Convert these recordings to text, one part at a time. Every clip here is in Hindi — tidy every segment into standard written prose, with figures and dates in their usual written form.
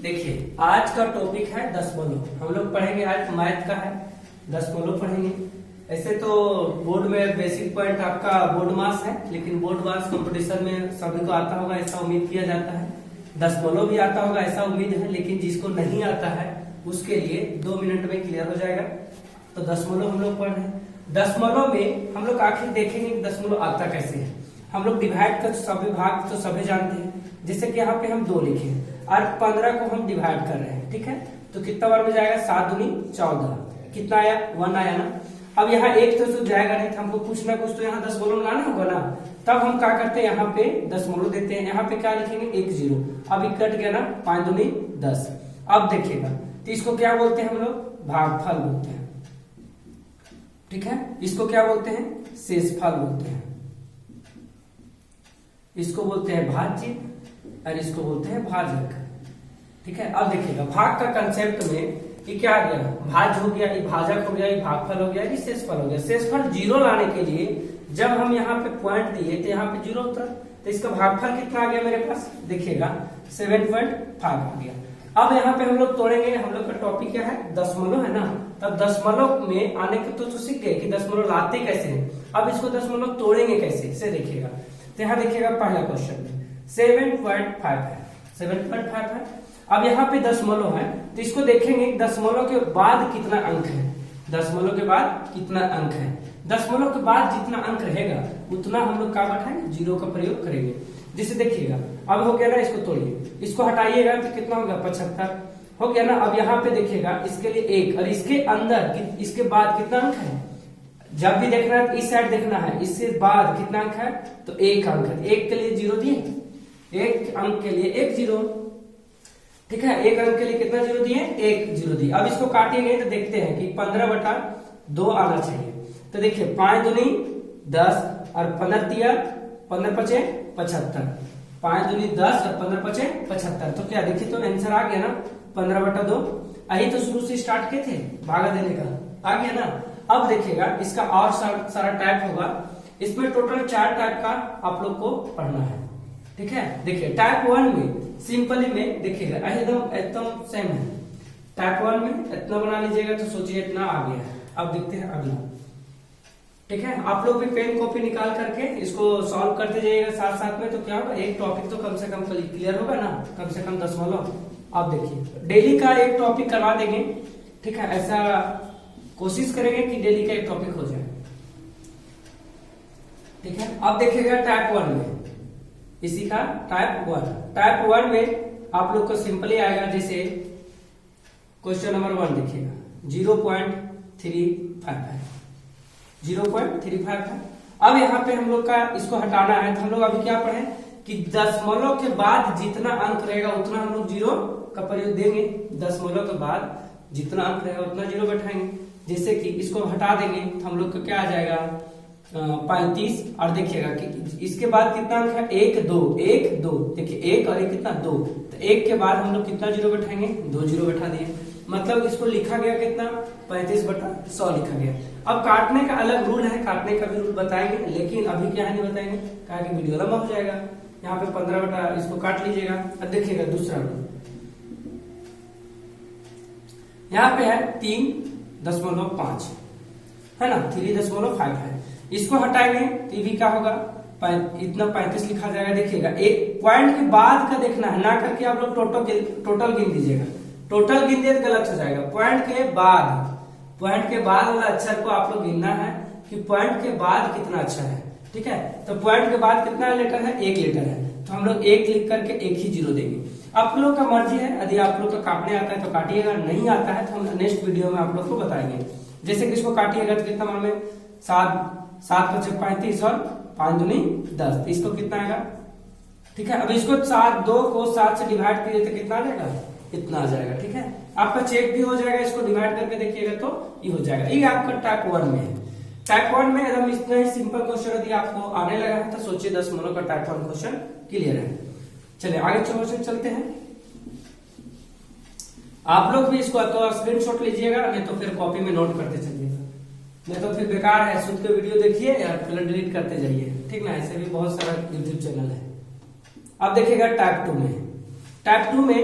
देखिए आज का टॉपिक है दशमलव। हम लोग पढ़ेंगे आज मैथ का है, दशमलव पढ़ेंगे। ऐसे तो बोर्ड में बेसिक पॉइंट आपका बोर्ड मास है, लेकिन बोर्ड मास कंपटीशन में सभी को आता होगा ऐसा उम्मीद किया जाता है। दशमलव भी आता होगा ऐसा उम्मीद है, लेकिन जिसको नहीं आता है उसके लिए 2 मिनट में क्लियर हो जाएगा। तो दशमलव हम लोग पढ़ रहे हैं। दशमलव में हम लोग आखिर देखेंगे कि दशमलव आता कैसे है। हम लोग डिवाइड का सभी भाग तो सभी जानते हैं, जैसे कि यहाँ पे हम 2 लिखे और 15 को हम डिवाइड कर रहे हैं, ठीक है। तो कितना बार में जाएगा, 7 दूनी 14, कितना आया 1 आया ना। अब यहाँ एक तो जाएगा नहीं, तो हमको कुछ ना कुछ तो यहाँ दशमलव लाना होगा ना। तब हम क्या करते हैं, यहाँ पे दशमलव देते हैं। यहाँ पे क्या लिखेंगे, 1 0। अब ये कट गया ना, 5 दूनी 10। अब देखिएगा तो इसको क्या बोलते हैं हम लोग, भागफल बोलते हैं, ठीक है। इसको क्या बोलते हैं, शेषफल बोलते हैं। इसको बोलते हैं भाज्य और इसको बोलते हैं भाजक, ठीक है। अब देखिएगा भाग का कंसेप्ट में ये क्या आ गया, भाज्य हो गया, ये भाजक हो गया, ये भागफल हो गया, ये शेषफल हो गया। शेषफल 0 लाने के लिए जब हम यहाँ पे पॉइंट दिए तो यहाँ पे 0 होता, तो इसका भागफल कितना आ गया मेरे पास, देखिएगा 7.5 आ गया। अब यहाँ पे हम लोग तोड़ेंगे। हम लोग का टॉपिक क्या है, दशमलव है ना। तब दशमलव में आने के तो सीख गए कि दशमलव लाते कैसे हैं। अब इसको दशमलव तोड़ेंगे कैसे, इसे देखिएगा। तो यहाँ देखिएगा पहला क्वेश्चन में 7.5 है, 7.5 है। अब यहाँ पे दशमलव है, तो इसको देखेंगे दशमलव के बाद कितना अंक है। दशमलव के बाद कितना अंक है, दशमलव के बाद जितना अंक रहेगा उतना हम लोग क्या बैठाएंगे, 0 का प्रयोग करेंगे। जैसे देखिएगा अब हो गया ना, इसको तोड़िए, इसको हटाइएगा तो कितना होगा, 75 हो गया ना। अब यहाँ पे देखिएगा इसके लिए 1 और इसके अंदर इसके बाद कितना अंक है। जब भी देखना है तो इस साइड देखना है, इससे बाद कितना अंक है, तो 1 अंक है। 1 के लिए 0 दिए, 1 अंक के लिए 1 0, ठीक है। 1 अंक के लिए कितना 0 दिए, 1 0 दिए। अब इसको काटिएंगे तो देखते हैं कि 15/2 आना चाहिए। तो देखिए 5 दूनी 10 और 15 दिया, 15 पचे 75, 5 दूनी 10 और 15 पचे 75। तो क्या देखिए, तो आंसर आ गया ना 15/2। यही तो शुरू से स्टार्ट किए थे भागा देने का, आ गया ना। अब देखिएगा इसका और सारा टाइप होगा। इसमें टोटल 4 टाइप का आप लोग को पढ़ना है, ठीक है। देखिए टाइप 1 में सिंपली में देखिएगा एकदम सेम है। टाइप 1 में इतना बना लीजिएगा, तो सोचिए इतना आ गया है। अब देखते हैं अगला, ठीक है। आप लोग भी पेन कॉपी निकाल करके इसको सॉल्व करते जाइएगा साथ साथ में। तो क्या होगा, एक टॉपिक तो कम से कम क्लियर होगा ना, कम से कम दशमलव। आप देखिए डेली का एक टॉपिक करवा देंगे, ठीक है। ऐसा कोशिश करेंगे कि डेली का एक टॉपिक हो जाए, ठीक है। अब देखिएगा टाइप 1 में, इसी का टाइप 1। टाइप 1 में आप लोग को सिंपली आएगा। जैसे क्वेश्चन नंबर 1 देखिएगा 0.35 है, 0.35 है। अब यहाँ पे हम लोग का इसको हटाना है, तो हम लोग अभी क्या पढ़े कि दशमलव के बाद जितना अंक रहेगा उतना हम लोग 0 का प्रयोग देंगे। दशमलव के बाद जितना अंक रहेगा उतना 0 बैठाएंगे। जैसे कि इसको हटा देंगे तो हम लोग का क्या आ जाएगा, 35। और देखिएगा कि इसके बाद कितना अंक है, 1 2 1 2। देखिए 1 और 1 कितना 2, तो 1 के बाद हम लोग कितना 0 बैठाएंगे, 2 0 बैठा दिए। मतलब इसको लिखा गया कितना, 35/100 लिखा गया। अब काटने का अलग रूल है, काटने का भी रूल बताएंगे, लेकिन अभी क्या नहीं बताएंगे, कहा कि वीडियो लंबा हो जाएगा। यहाँ पे 15 इसको काट लीजिएगा। अब देखिएगा दूसरा रूल, यहाँ पे है 3.5 है ना, 3.5 है। इसको हटाएंगे तो भी क्या होगा, इतना 35 लिखा जाएगा। देखिएगा एक पॉइंट के बाद का देखना है, ना करके आप लोग टोटल गिन दीजिएगा। टोटल गिन दिए तो गलत हो जाएगा। पॉइंट के बाद वाला अक्षर को आप लोग गिनना है कि पॉइंट के बाद कितना अक्षर है, ठीक है। तो पॉइंट के बाद कितना लेटर है, 1 लेटर है, तो हम लोग 1 लिख करके 1 ही 0 देंगे। आप लोग का मर्जी है, यदि आप लोग का काटने आता है तो काटिएगा, नहीं आता है तो हम नेक्स्ट वीडियो में आप लोग को बताएंगे। जैसे कि इसको काटिएगा तो कितना मान में 7 5 35 और 5 दूनी 10, इसको कितना आएगा, ठीक है। अब इसको 2 को 7 से डिवाइड करिए तो कितना आ जाएगा, इतना आ जाएगा, ठीक है। आपका चेक भी हो जाएगा, इसको डिवाइड करके देखिएगा तो ये हो जाएगा। ये आपका टाइप 1 में है। टाइप 1 में एकदम इतना ही सिंपल क्वेश्चन यदि आपको आने लगा है तो सोचिए दशमलव का टाइप 1 क्वेश्चन क्लियर है। चलिए आगे क्वेश्चन चलते हैं। आप लोग भी इसको तो स्क्रीनशॉट लीजिएगा, नहीं तो फिर कॉपी में नोट करते चलिएगा, नहीं तो फिर बेकार है। शुद्ध के वीडियो देखिए या फिर डिलीट करते जाइए, ठीक ना। ऐसे भी बहुत सारा यूट्यूब चैनल है। अब देखिएगा टाइप 2 में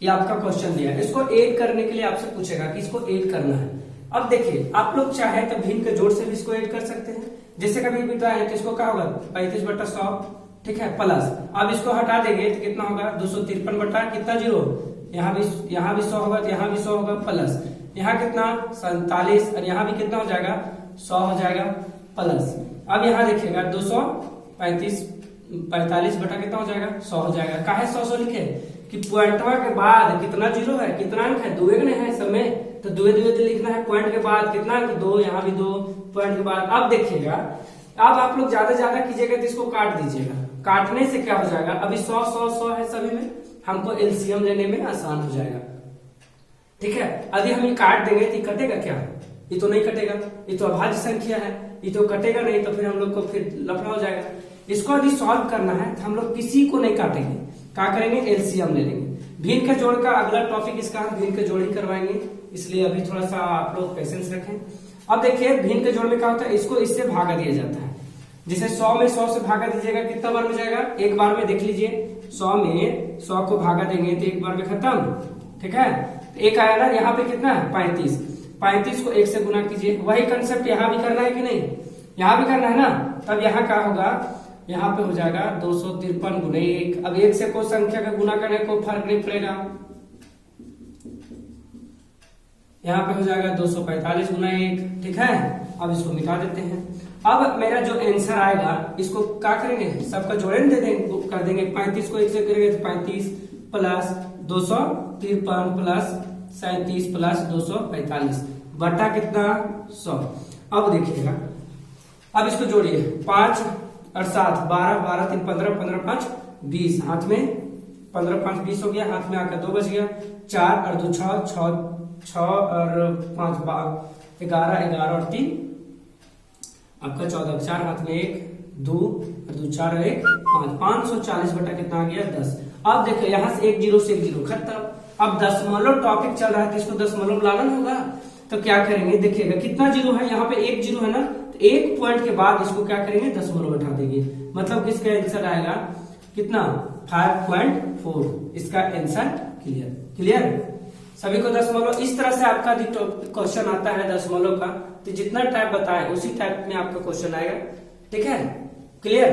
ये आपका क्वेश्चन दिया है, इसको ऐड करने के लिए आपसे पूछेगा कि इसको ऐड करना है। अब देखिए आप लोग चाहे तो भिन्न के जोड़ से भी इसको ऐड कर सकते हैं, जैसे कभी बताए तो इसको क्या होगा 35/100, ठीक है, प्लस अब इसको हटा देंगे तो कितना होगा 253 बटा कितना जीरो, यहाँ भी 100 होगा, यहाँ भी 100 होगा, प्लस यहाँ कितना 47 और यहाँ भी कितना हो जाएगा 100 हो जाएगा, प्लस अब यहाँ देखिएगा 245 बटा कितना हो जाएगा 100 हो जाएगा। काहे 100 लिखे कि पॉइंटवा के बाद कितना जीरो है, कितना अंक है, 2 नहीं है सब में, तो 2 लिखना है। पॉइंट के बाद कितना अंक 2, यहाँ भी 2, पॉइंट के बाद। अब देखिएगा अब आप लोग ज्यादा कीजिएगा तो इसको काट दीजिएगा, काटने से क्या हो जाएगा, अभी 100 है सभी में, हमको एलसीएम लेने में आसान हो जाएगा, ठीक है। यदि हम ये काट देंगे तो कटेगा क्या, ये तो नहीं कटेगा, ये तो अभाज्य संख्या है, ये तो कटेगा नहीं, तो फिर हम लोग को फिर लफड़ा हो जाएगा। इसको यदि सॉल्व करना है तो हम लोग किसी को नहीं काटेंगे, क्या करेंगे एलसीएम ले लेंगे। भिन्न के जोड़ का अगला टॉपिक इसका हम भिन्न के जोड़ ही करवाएंगे, इसलिए अभी थोड़ा सा आप लोग पेशेंस रखें। अब देखिए भिन्न के जोड़ में क्या होता है, इसको इससे भागा दिया जाता है, जैसे 100 में 100 से भागा दीजिएगा कितना बार में जाएगा, एक बार में। देख लीजिए 100 में 100 को भागा देंगे तो एक बार में खत्म, ठीक है। एक आया ना, यहाँ पे कितना है 35 को 1 से गुना कीजिए। वही कंसेप्ट यहाँ भी करना है कि नहीं, यहाँ भी करना है ना। तब यहाँ क्या होगा, यहाँ पे हो जाएगा 253 गुना 1। अब 1 से कोई संख्या का गुना करने को फर्क नहीं पड़ेगा, यहाँ पे हो जाएगा 245 गुना 1, ठीक है। अब इसको मिटा देते हैं। अब मेरा जो आंसर आएगा इसको क्या करेंगे, सबका जोड़ें दे देंगे, कर देंगे। 35 को 1 से करेंगे तो 35 प्लस 253 प्लस 37 प्लस 245 बटा कितना 100। अब देखिएगा, अब इसको जोड़िए, 5 और 7 12, 12 3 15, 15 5 20, हाथ में 15 5 20 हो गया, हाथ में आकर 2 बच गया, 4 और 2 6 और 5 11, 11 और 3 आपका 14, 4 हाथ में 1 2 और 2 4 और 1 5, 540 बटा कितना आ गया 10। अब देखो यहाँ से 1 0 से 1 0 खत्म। अब दशमलव टॉपिक चल रहा है तो इसको दशमलव लाना होगा, तो क्या करेंगे देखिएगा कितना जीरो है, यहाँ पे 1 0 है ना, तो 1 पॉइंट के बाद इसको क्या करेंगे दशमलव बैठा देंगे, मतलब इसका आंसर आएगा कितना 5.4। इसका आंसर क्लियर सभी को। दशमलव इस तरह से आपका क्वेश्चन आता है दशमलव का, तो जितना टाइप बताए उसी टाइप में आपका क्वेश्चन आएगा, ठीक है, क्लियर।